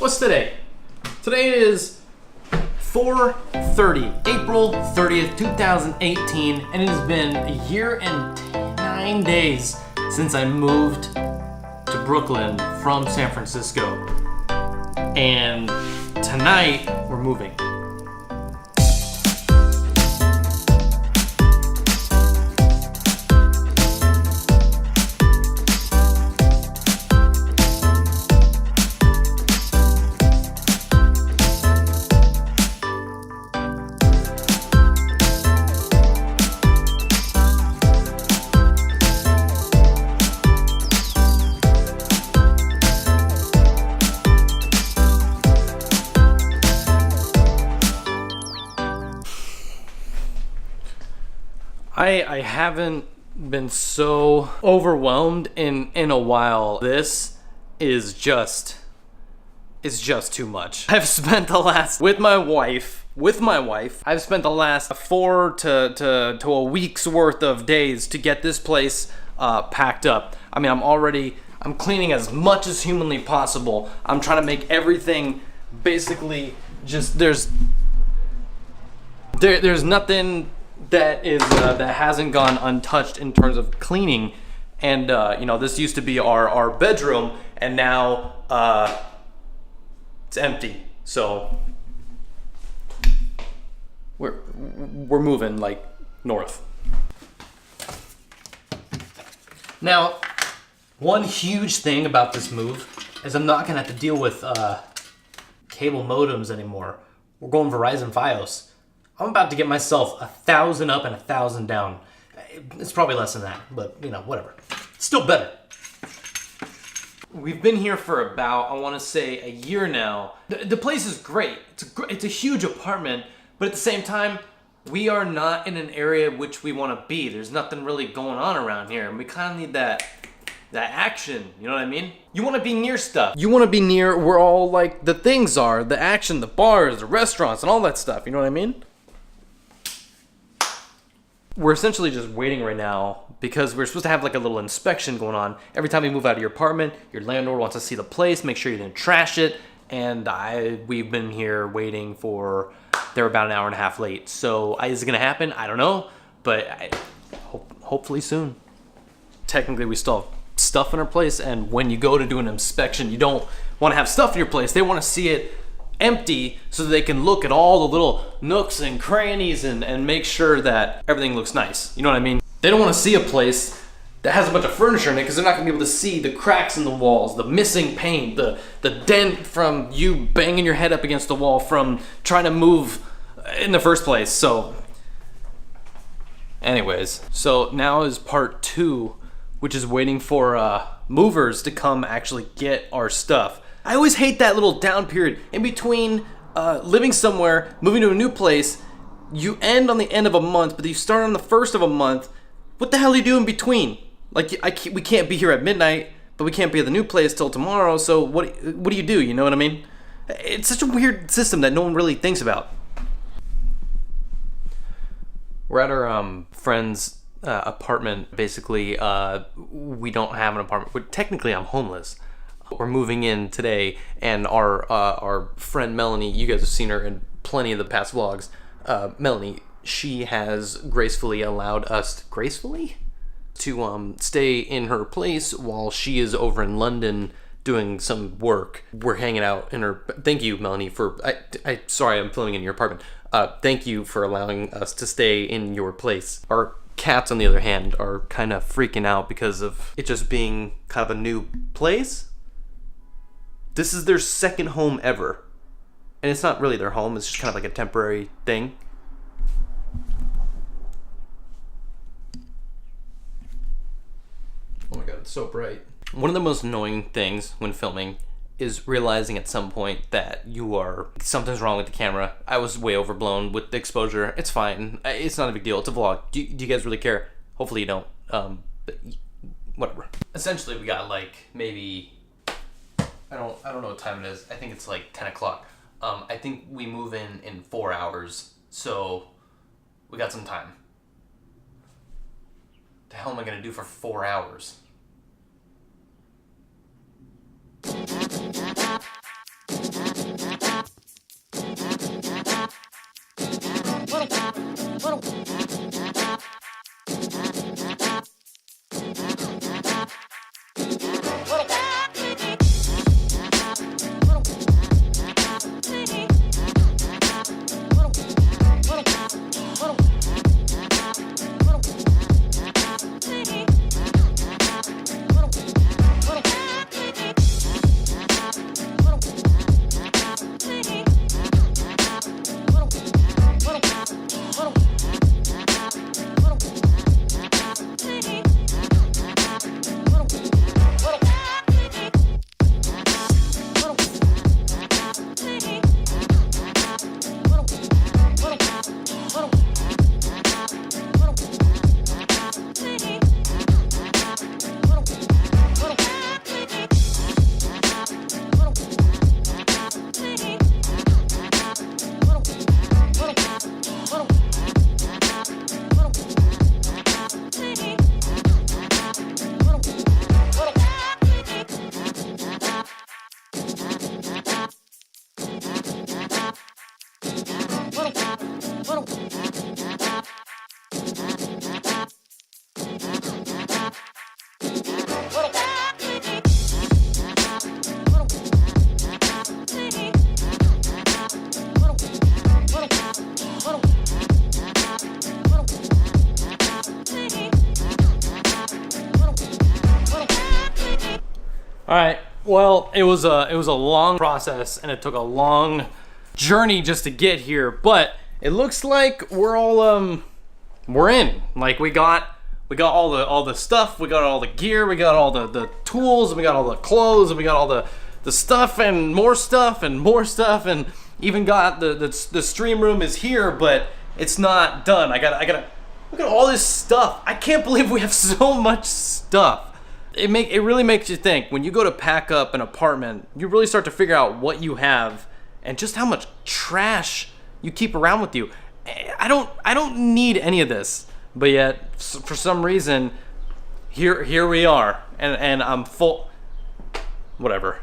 What's today? Today is 4/30, April 30th, 2018, and it has been a year and 9 days since I moved to Brooklyn from San Francisco. And tonight, we're moving. I haven't been so overwhelmed in a while. This is just too much. I've spent the last with my wife. I've spent the last 4 to a week's worth of days to get this place packed up. I mean, I'm cleaning as much as humanly possible. I'm trying to make everything basically just there's nothing that hasn't gone untouched in terms of cleaning. And this used to be our bedroom, and now it's empty. So we're moving like north. Now, one huge thing about this move is I'm not gonna have to deal with cable modems anymore. We're going Verizon Fios. I'm about to get myself 1,000 up and 1,000 down. It's probably less than that, but whatever. Still better. We've been here for about, I want to say, a year now. The place is great. It's a huge apartment, but at the same time, we are not in an area which we want to be. There's nothing really going on around here, and we kind of need that action, you know what I mean? You want to be near stuff. You want to be near where all like the things are, the action, the bars, the restaurants, and all that stuff, you know what I mean? We're essentially just waiting right now because we're supposed to have like a little inspection going on. Every time you move out of your apartment, your landlord wants to see the place, make sure you didn't trash it. And we've been here waiting for, they're about an hour and a half late. So is it gonna happen? I don't know, but hopefully soon. Technically, we still have stuff in our place, and when you go to do an inspection, you don't want to have stuff in your place. They want to see it empty so that they can look at all the little nooks and crannies and make sure that everything looks nice. You know what I mean? They don't want to see a place that has a bunch of furniture in it because they're not going to be able to see the cracks in the walls, the missing paint, the dent from you banging your head up against the wall from trying to move in the first place. So anyways, so now is part 2, which is waiting for movers to come actually get our stuff. I always hate that little down period in between living somewhere, moving to a new place. You end on the end of a month, but you start on the first of a month. What the hell do you do in between? Like we can't be here at midnight, but we can't be at the new place till tomorrow. So what do you do? You know what I mean? It's such a weird system that no one really thinks about. We're at our friend's apartment. Basically, we don't have an apartment. But technically, I'm homeless. We're moving in today, and our friend Melanie, you guys have seen her in plenty of the past vlogs. Melanie, she has gracefully allowed us to stay in her place while she is over in London doing some work. We're hanging out in her. Thank you, Melanie, for sorry, I'm filming in your apartment. Thank you for allowing us to stay in your place. Our cats, on the other hand, are kind of freaking out because of it just being kind of a new place. This is their second home ever. And it's not really their home, it's just kind of like a temporary thing. Oh my god, it's so bright. One of the most annoying things when filming is realizing at some point that something's wrong with the camera. I was way overblown with the exposure. It's fine. It's not a big deal. It's a vlog. Do you guys really care? Hopefully you don't. But whatever. Essentially, we got like maybe... I don't know what time it is. I think it's like 10 o'clock. I think we move in 4 hours, so we got some time. The hell am I gonna do for 4 hours? All right, well, it was a long process and it took a long journey just to get here, but it looks like we're all we're in. Like we got all the stuff, we got all the gear, we got all the tools, we got all the clothes, and we got all the stuff and more stuff and more stuff, and even got the stream room is here, but it's not done. I gotta look at all this stuff. I can't believe we have so much stuff. It really makes you think. When you go to pack up an apartment, you really start to figure out what you have and just how much trash you keep around with you. I don't need any of this, but yet for some reason here we are, and I'm full. Whatever.